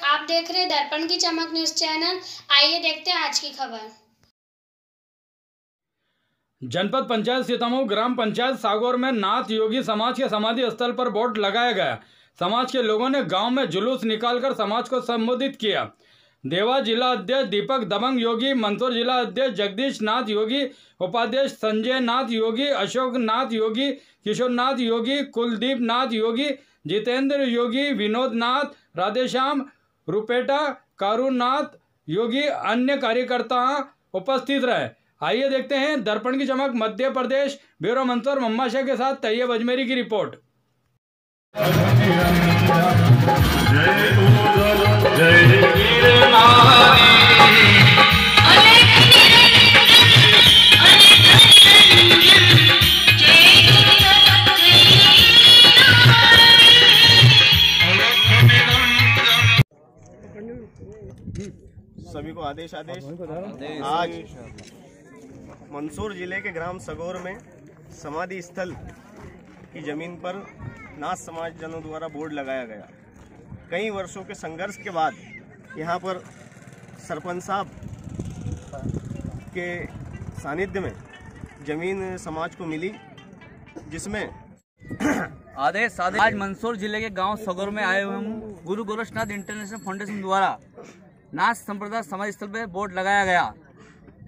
आप देख रहे हैं दर्पण की चमक न्यूज चैनल। आइए देखते हैं आज की खबर। जनपद पंचायत सीतामऊ ग्राम पंचायत सागौर में नाथ योगी समाज के समाधि स्थल पर बोर्ड लगाया गया। समाज के लोगों ने गांव में जुलूस निकालकर समाज को संबोधित किया। देवा जिला अध्यक्ष दीपक दबंग योगी, मंदसौर जिला अध्यक्ष जगदीश नाथ योगी, उपाध्यक्ष संजय नाथ योगी, अशोक नाथ योगी, किशोर नाथ योगी, कुलदीप नाथ योगी, जितेंद्र योगी, विनोद नाथ, राधेश्याम, रुपेटा, कारुनाथ योगी, अन्य कार्यकर्ता उपस्थित रहे। आइए देखते हैं दर्पण की चमक मध्य प्रदेश ब्यूरो मंदसौर मम्मा शाह के साथ तैयब अजमेरी की रिपोर्ट। सभी को आदेश। आज मंदसौर जिले के ग्राम सगौर में समाधि स्थल की जमीन पर नाथ समाज जनों द्वारा बोर्ड लगाया गया। कई वर्षों के संघर्ष के बाद यहाँ पर सरपंच साहब के सानिध्य में जमीन समाज को मिली, जिसमें आदेश आज मंदसौर जिले के गांव सगौर में आए हुए हूँ। गुरु गोरक्षनाथ इंटरनेशनल फाउंडेशन द्वारा नाथ संप्रदाय समाधि स्थल पर बोर्ड लगाया गया।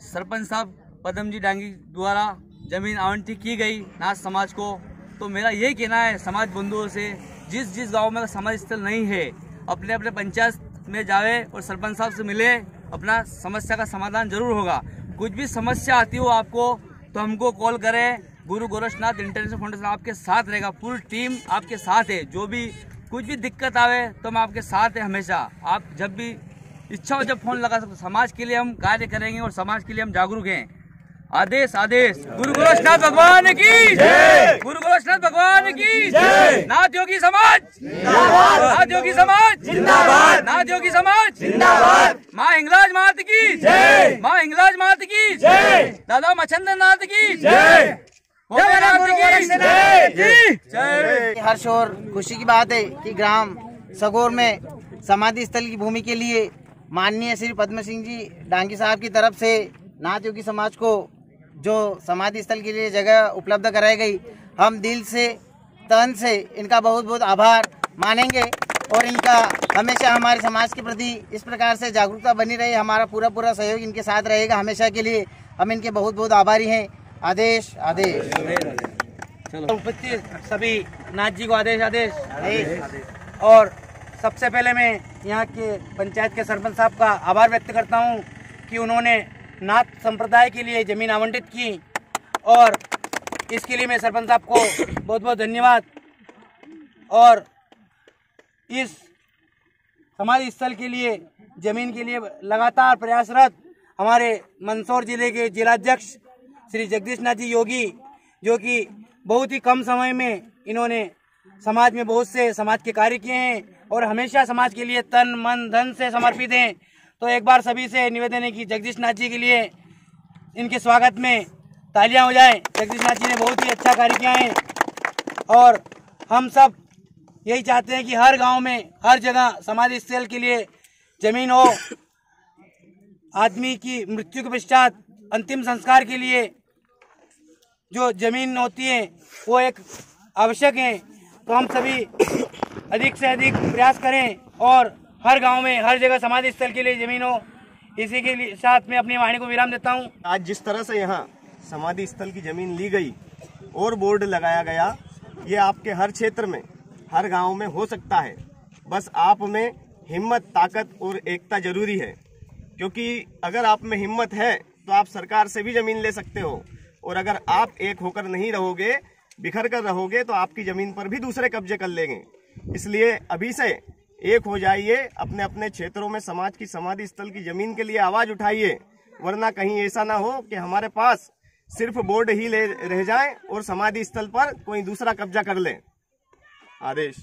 सरपंच साहब पदम जी डांगी द्वारा जमीन आवंटित की गई नाथ समाज को। तो मेरा यही कहना है समाज बंधुओं से, जिस गांव में समाधि स्थल नहीं है अपने अपने पंचायत में जावे और सरपंच साहब से मिले, अपना समस्या का समाधान जरूर होगा। कुछ भी समस्या आती हो आपको तो हमको कॉल करें। गुरु गोरक्षनाथ इंटरनेशनल फाउंडेशन आपके साथ रहेगा, पूरी टीम आपके साथ है। जो भी कुछ भी दिक्कत आवे तो हम आपके साथ है हमेशा। आप जब भी इच्छा हो जब फोन लगा सकते। समाज के लिए हम कार्य करेंगे और समाज के लिए हम जागरूक हैं। आदेश गुरु गोरक्षनाथ भगवान की जय, गुरु गोरक्षनाथ भगवान की जय। नाथ योगी समाज जिंदाबाद, नाथ योगी समाज जिंदाबाद, नाथ योगी समाज जिंदाबाद। माँ हिंगलाज मात की जय, माँ हिंगलाज मात की जय, दादा मच्छिंद्र नाथ की जय, हर्ष और खुशी की बात है कि ग्राम सगौर में समाधि स्थल की भूमि के लिए माननीय श्री पद्म सिंह जी डांगी साहब की तरफ से नाथ योगी समाज को जो समाधि स्थल के लिए जगह उपलब्ध कराई गई, हम दिल से तन से इनका बहुत बहुत आभार मानेंगे और इनका हमेशा हमारे समाज के प्रति इस प्रकार से जागरूकता बनी रहे। हमारा पूरा सहयोग इनके साथ रहेगा हमेशा के लिए। हम इनके बहुत बहुत आभारी हैं। आदेश उपस्थित सभी नाथ जी को आदेश। और सबसे पहले मैं यहाँ के पंचायत के सरपंच साहब का आभार व्यक्त करता हूँ कि उन्होंने नाथ संप्रदाय के लिए ज़मीन आवंटित की, और इसके लिए मैं सरपंच साहब को बहुत बहुत धन्यवाद। और इस समाधि स्थल के लिए ज़मीन के लिए लगातार प्रयासरत हमारे मंदसौर जिले के जिलाध्यक्ष श्री जगदीश नाथ जी योगी, जो कि बहुत ही कम समय में इन्होंने समाज में बहुत से समाज के कार्य किए हैं और हमेशा समाज के लिए तन मन धन से समर्पित हैं। तो एक बार सभी से निवेदन है कि जगदीश नाथ जी के लिए इनके स्वागत में तालियां हो जाएं। जगदीश नाथ जी ने बहुत ही अच्छा कार्य किया है और हम सब यही चाहते हैं कि हर गांव में हर जगह समाधि स्थल के लिए जमीन हो। आदमी की मृत्यु के पश्चात अंतिम संस्कार के लिए जो जमीन होती है वो एक आवश्यक है। तो हम सभी अधिक से अधिक प्रयास करें और हर गांव में हर जगह समाधि स्थल के लिए जमीन हो। इसी के लिए साथ में अपनी वाणी को विराम देता हूं। आज जिस तरह से यहाँ समाधि स्थल की जमीन ली गई और बोर्ड लगाया गया, ये आपके हर क्षेत्र में हर गांव में हो सकता है। बस आप में हिम्मत, ताकत और एकता जरूरी है, क्योंकि अगर आप में हिम्मत है तो आप सरकार से भी जमीन ले सकते हो, और अगर आप एक होकर नहीं रहोगे, बिखर कर रहोगे, तो आपकी जमीन पर भी दूसरे कब्जे कर लेंगे। इसलिए अभी से एक हो जाइए, अपने अपने क्षेत्रों में समाज की समाधि स्थल की जमीन के लिए आवाज उठाइए, वरना कहीं ऐसा ना हो कि हमारे पास सिर्फ बोर्ड ही रह जाए और समाधि स्थल पर कोई दूसरा कब्जा कर ले। आदेश।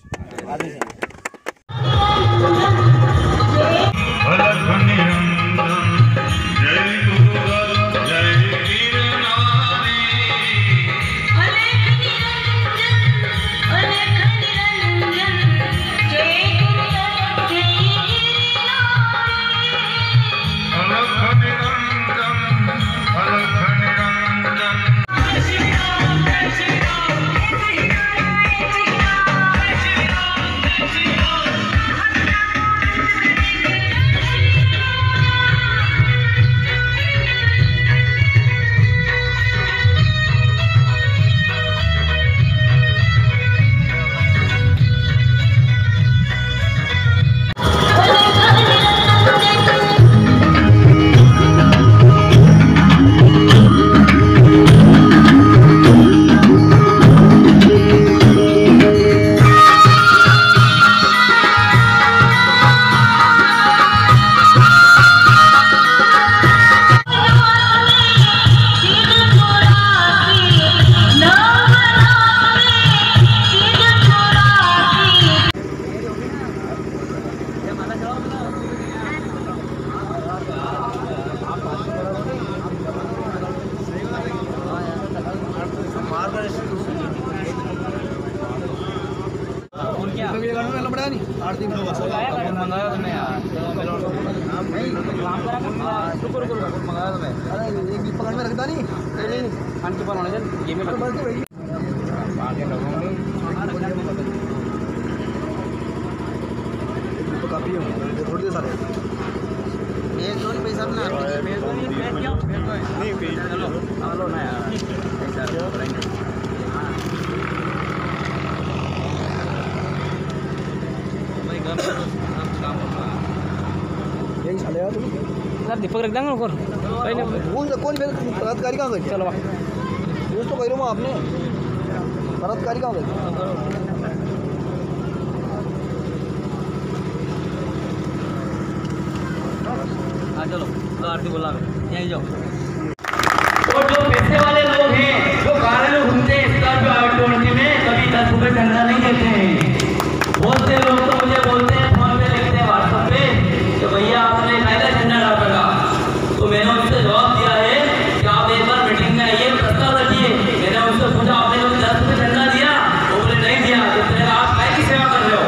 दीपक रख देंगे ऊपर कौन बलात्कारी कहाँ गई? चलो यूज तो कह आपने बलात्कारी कहाँ गई? हाँ चलो आरती बोला यहीं जाओ। और जो पैसे वाले लोग हैं जो कार में घूमते हैं स्कॉर्पियो R20 में, कभी 10 रुपए चंदा नहीं देते हैं। बहुत से लोग तो मुझे बोलते हैं, फोन पे लिखते हैं व्हाट्सएप पे कि भैया आपने कायदा झंडा डाला। तो मैंने उनसे जवाब दिया है कि आप एक बार मीटिंग में आइए, प्रस्ताव रखिए। मैंने उनसे पूछा आपने कभी 10 रुपए चंदा दिया? वो बोले नहीं दिया। तो मैंने कहा आप काय की सेवा कर रहे हो?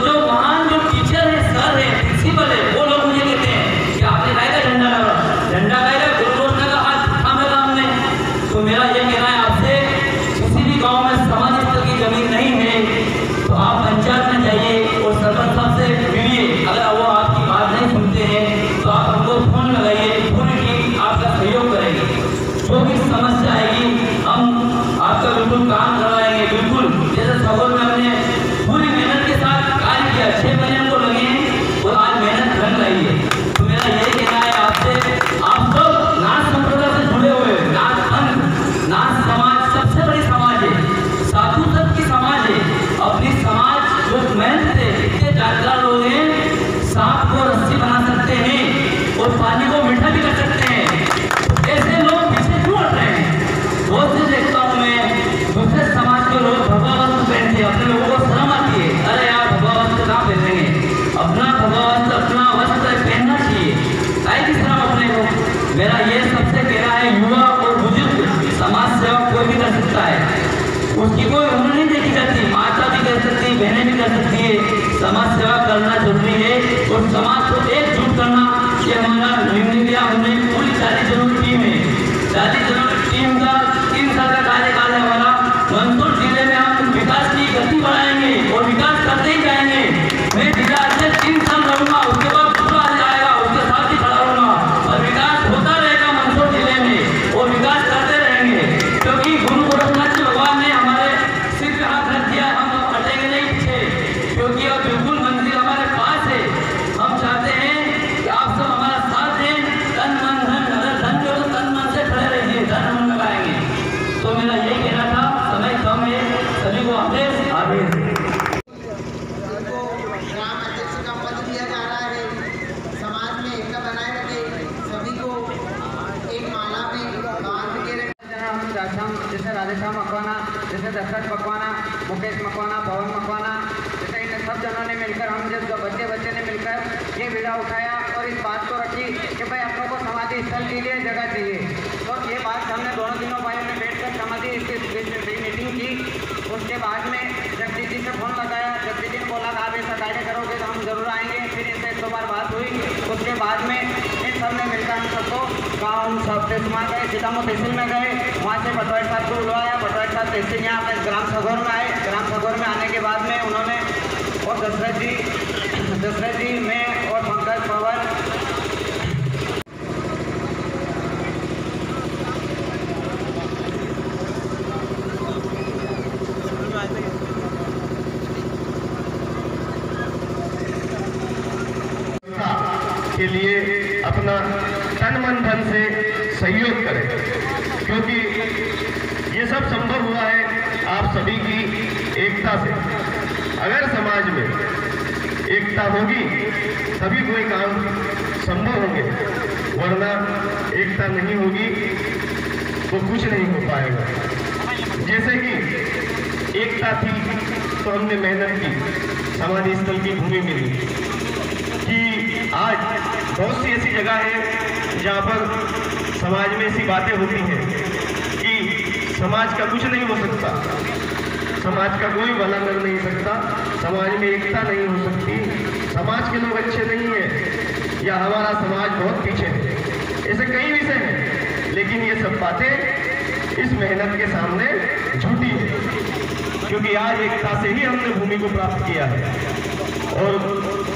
जो महान जो टीचर है, सर है, प्रिंसिपल है, वो लोग मुझे कहते हैं कि आपने कायदा झंडा डाला। झंडा कायदा गुरुघोषणा का हाथ थामेगा हमने। तो मेरा ये कहना है आपसे, किसी भी गाँव में समाज स्तर की जमीन नहीं है तो आप पंचायत में जाइए और सरपंच साहब से मिलिए। अगर वो आपकी बात नहीं सुनते हैं तो आप हमको फोन लगाइए, पूरी टीम आपका सहयोग करेगी। जो भी समस्या आएगी हम आपका बिल्कुल काम करवाएंगे। बिल्कुल जैसे सगोर में हमने पूरी मेहनत के साथ कार्य किया, 6 महीने हमको लगे हैं और आज मेहनत रंग लाई है। तो मेरा यही कहना है आपसे, आप सब नाथ संप्रदाय से जुड़े हुए, नाथ समाज सबसे बड़ी समाज है, साधु संत की समाज है। अपनी समाज जो मेहनत से इतने जानकार लोग हैं, सांप को रस्सी बना सकते हैं और पानी को मीठा भी कर सकते हैं। तो ऐसे लोग पीछे क्यों हट रहे हैं? बहुत से देखता हूँ मैं, दूसरे समाज के लोग भगवा वस्त्र पहनते हैं, अपने लोगों को शर्म आती है। अरे यार भगवा वस्त्र कहाँ पहनेंगे? अपना भगवा वस्त्र, अपना वस्त्र पहनना चाहिए, काहे की शर्म अपने को? मेरा ये सबसे कहना है, युवा और बुजुर्ग समाज सेवा कोई भी कर सकता है, उसकी कोई उम्र नहीं देखी जाती। माता भी कर सकती है, बहनें भी कर सकती है। समाज सेवा करना जरूरी है और समाज को एकजुट करना ये हमारा निर्णय। हमने पूरी 40 जनों की टीम है, 40 जनों की टीम का 3 साल का कार्यकाल है हमारा। मंदसौर जिले में हम विकास की गति बढ़ाएंगे और विकास करते ही जाएंगे। मैं जिला अध्यक्ष 3 साल रहूँगा, उसके बाद दूसरा आएगा, उसके साथ ही खड़ा रहूँगा और विकास होता रहेगा मंदसौर जिले में और विकास करते रहेंगे। क्योंकि गुरु गोरखनाथ जी भगवान ने हमारे सिर पे हाथ रख दिया, हम हटेंगे नहीं पीछे, क्योंकि अब बिल्कुल मंजिल हमारे पास है। हम चाहते हैं कि आप सब हमारा साथ दें, तन मन धन, अगर धन जो तन मन से खड़े रहिए, धन हम लगाएंगे। तो मेरा यही कहना था, समय कम है, सभी को आदेश आगे। ग्राम अध्यक्ष का पद दिया जा रहा है, समाज में एकता बनाए रखे, सभी को एक माला में बांध के रखे। जैसे राधेश्याम मकवाना, जैसे दशरथ मकवाना, मुकेश मकवाना, पवन मकवाना, जैसे इन सब जनों ने मिलकर, हम जैसे बच्चे ने मिलकर ये बीड़ा उठाया और इस बात को रखी कि भाई अपनों को समाधि स्थल के लिए जगह चाहिए। तो ये बात हमने दोनों दिनों भाइयों ने बैठकर समाधि मीटिंग की। उसके बाद में जगदीश जी से फोन लगाया, जगदीश जी ने बोला आप ऐसा कार्य करोगे तो हम जरूर आएंगे। फिर इससे 1-2 बार बात हुई। उसके बाद में इन सब ने मिलकर हम सबको गाँव सब तहसील गए, सीतामऊ तहसील में गए, वहाँ से बटवारी साहब को बुलवाया। बटवारी साहब तहसील यहाँ पर ग्राम सगौर में आए। ग्राम सगौर में आने के बाद में उन्होंने और दशरथ जी मैं और पंकज पवन के लिए अपना तन मन धन से सहयोग करें, क्योंकि ये सब संभव हुआ है आप सभी की एकता से। अगर समाज में एकता होगी तभी कोई काम संभव होंगे, वरना एकता नहीं होगी तो कुछ नहीं हो पाएगा। जैसे कि एकता थी तो हमने मेहनत की, समाधि स्थल की भूमि मिली, कि आज बहुत सी ऐसी जगह है जहाँ पर समाज में ऐसी बातें होती हैं कि समाज का कुछ नहीं हो सकता, समाज का कोई भला कर नहीं सकता, समाज में एकता नहीं हो सकती, समाज के लोग अच्छे नहीं है या हमारा समाज बहुत पीछे है, ऐसे कई विषय हैं। लेकिन ये सब बातें इस मेहनत के सामने झूठी है, क्योंकि आज एकता से ही हमने भूमि को प्राप्त किया है। और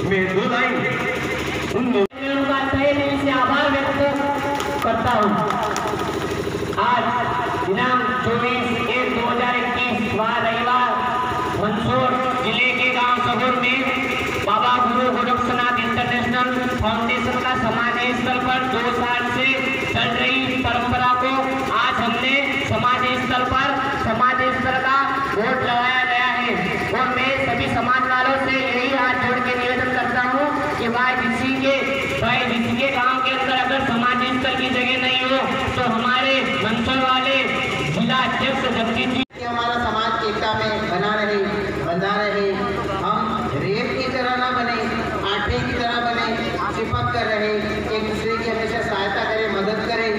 मैं दो लाइन उन लोगों का तहे दिल से आभार व्यक्त करता हूँ। आज दिनांक 24/1/2021 रविवार मंदसौर जिले के गांव सगोर में बाबा गुरु गोरक्षनाथ इंटरनेशनल फाउंडेशन का समाधि स्थल पर 2 साल से चल रही परंपरा को आज हमने समाधि स्थल का बोर्ड लगाया गया है। और मैं सभी समाज वालों से यही हाथ जोड़ के निवेदन करता हूँ कि भाई किसी के गांव के अंदर अगर समाधि स्थल की जगह नहीं हो तो हमारे मंदसौर वाले जिला अध्यक्ष जगदीश जी हमारा समाज एकता में बना रहे, हम रेप की तरह ना बने, आटे की तरह बने, चिपक कर रहे, एक दूसरे की हमेशा सहायता करें, मदद करें,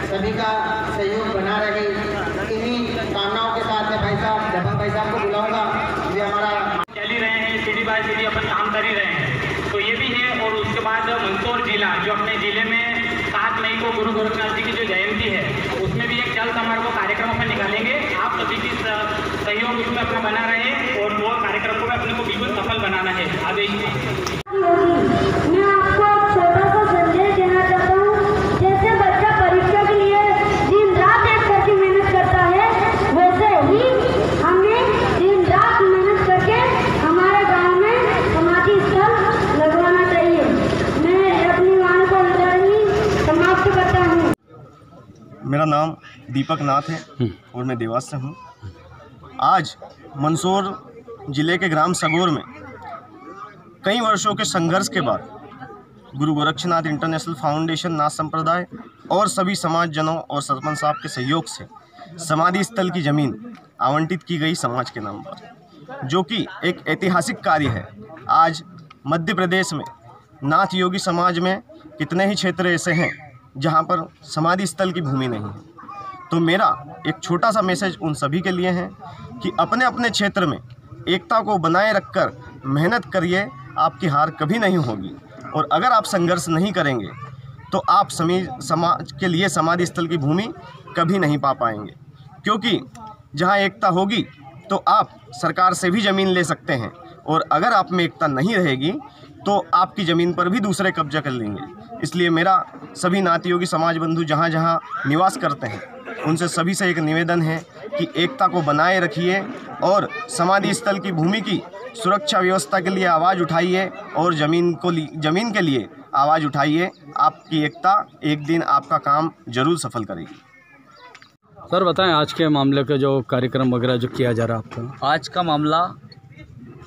सभी का सहयोग बना रहे। इन्हीं कामनाओं के साथ मैं भाई साहब को बुलाऊंगा। ये हमारा चल ही रहे हैं, सीढ़ी बाय सीढ़ी अपन काम कर ही रहे हैं, तो ये भी है। और उसके बाद मंदसौर जिला जो अपने जिले में 7 मई को गुरु गोरखनाथ जी की जो जयंती है, उसमें भी एक जल समारोह कार्यक्रम अपन निकालेंगे। आप सभी की सहयोग उसमें अपना बना रहे और वो कार्यक्रम को अपने को बिल्कुल सफल बनाना है। आदेश मैं आपको छोटा सा संदेश देना चाहता हूँ। जैसे बच्चा परीक्षा के लिए दिन रात एक करके मेहनत करता है, वैसे ही हमें दिन रात मेहनत करके हमारे गांव में समाधि स्थल लगवाना चाहिए। मैं अपनी वाणी को इधर ही समाप्त करता हूँ। मेरा नाम दीपक नाथ है और मैं देवास से हूँ। आज मंदसौर जिले के ग्राम सगोर में कई वर्षों के संघर्ष के बाद गुरु गोरक्षनाथ इंटरनेशनल फाउंडेशन नाथ संप्रदाय और सभी समाजजनों और सरपंच साहब के सहयोग से समाधि स्थल की ज़मीन आवंटित की गई समाज के नाम पर, जो कि एक ऐतिहासिक कार्य है। आज मध्य प्रदेश में नाथ योगी समाज में कितने ही क्षेत्र ऐसे हैं जहां पर समाधि स्थल की भूमि नहीं है। तो मेरा एक छोटा सा मैसेज उन सभी के लिए है कि अपने अपने क्षेत्र में एकता को बनाए रखकर मेहनत करिए, आपकी हार कभी नहीं होगी। और अगर आप संघर्ष नहीं करेंगे तो आप समाज के लिए समाधि स्थल की भूमि कभी नहीं पा पाएंगे, क्योंकि जहां एकता होगी तो आप सरकार से भी ज़मीन ले सकते हैं, और अगर आप में एकता नहीं रहेगी तो आपकी ज़मीन पर भी दूसरे कब्जा कर लेंगे। इसलिए मेरा सभी नाथ योगी समाज बंधु जहाँ जहाँ निवास करते हैं उनसे सभी से एक निवेदन है कि एकता को बनाए रखिए और समाधि स्थल की भूमि की सुरक्षा व्यवस्था के लिए आवाज़ उठाइए और ज़मीन के लिए आवाज़ उठाइए। आपकी एकता एक दिन आपका काम जरूर सफल करेगी। सर बताएं आज के मामले का जो कार्यक्रम वगैरह जो किया जा रहा है आपका। आज का मामला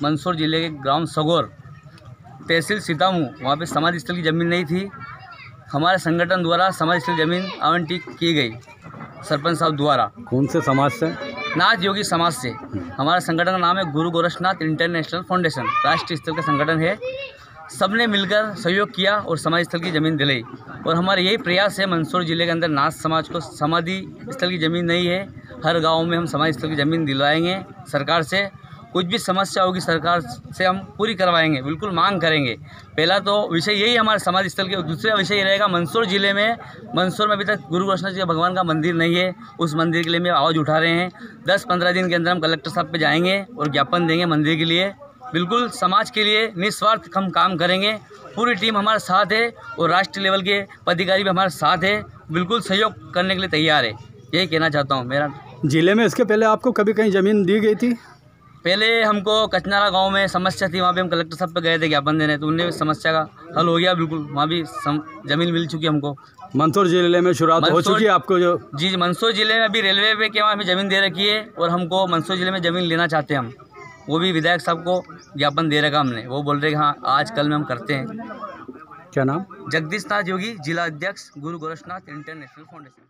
मंदसौर जिले के ग्राम सगोर तहसील सीतामू, वहाँ पे समाधि स्थल की ज़मीन नहीं थी। हमारे संगठन द्वारा समाधि स्थल ज़मीन आवंटित की गई सरपंच साहब द्वारा। कौन से समाज से? नाथ योगी समाज से। हमारे संगठन का नाम है गुरु गोरक्षनाथ इंटरनेशनल फाउंडेशन, राष्ट्रीय स्तर का संगठन है। सबने मिलकर सहयोग किया और समाधि स्थल की ज़मीन दिलाई। और हमारा यही प्रयास है मंदसौर जिले के अंदर नाथ समाज को समाधि स्थल की ज़मीन नहीं है, हर गाँव में हम समाधि स्थल की ज़मीन दिलवाएंगे। सरकार से कुछ भी समस्या होगी सरकार से हम पूरी करवाएंगे, बिल्कुल मांग करेंगे। पहला तो विषय यही हमारे समाधि स्थल के। दूसरा विषय ये रहेगा मंदसौर जिले में, मंदसौर में अभी तक गुरु गोरक्षनाथ जी भगवान का मंदिर नहीं है, उस मंदिर के लिए मैं आवाज़ उठा रहे हैं। 10-15 दिन के अंदर हम कलेक्टर साहब पे जाएंगे और ज्ञापन देंगे मंदिर के लिए। बिल्कुल समाज के लिए निस्वार्थ हम काम करेंगे। पूरी टीम हमारे साथ है और राष्ट्रीय लेवल के पदाधिकारी भी हमारे साथ है, बिल्कुल सहयोग करने के लिए तैयार है। यही कहना चाहता हूँ। मेरा जिले में इसके पहले आपको कभी कहीं ज़मीन दी गई थी? पहले हमको कचनारा गांव में समस्या थी, वहाँ पे हम कलेक्टर साहब पे गए थे ज्ञापन देने, तो उनने समस्या का हल हो गया। बिल्कुल वहाँ भी ज़मीन मिल चुकी हमको। मंदसौर जिले में शुरुआत हो चुकी है आपको जो? जी मंदसौर जिले में अभी रेलवे पे के वहाँ हमें ज़मीन दे रखी है और हमको मंदसौर जिले में ज़मीन लेना चाहते हैं हम। वो भी विधायक साहब को ज्ञापन दे रखा हमने, वो बोल रहे कि हाँ आज कल में हम करते हैं। क्या नाम? जगदीश नाथ योगी, जिला अध्यक्ष गुरु गोरक्षनाथ इंटरनेशनल फाउंडेशन।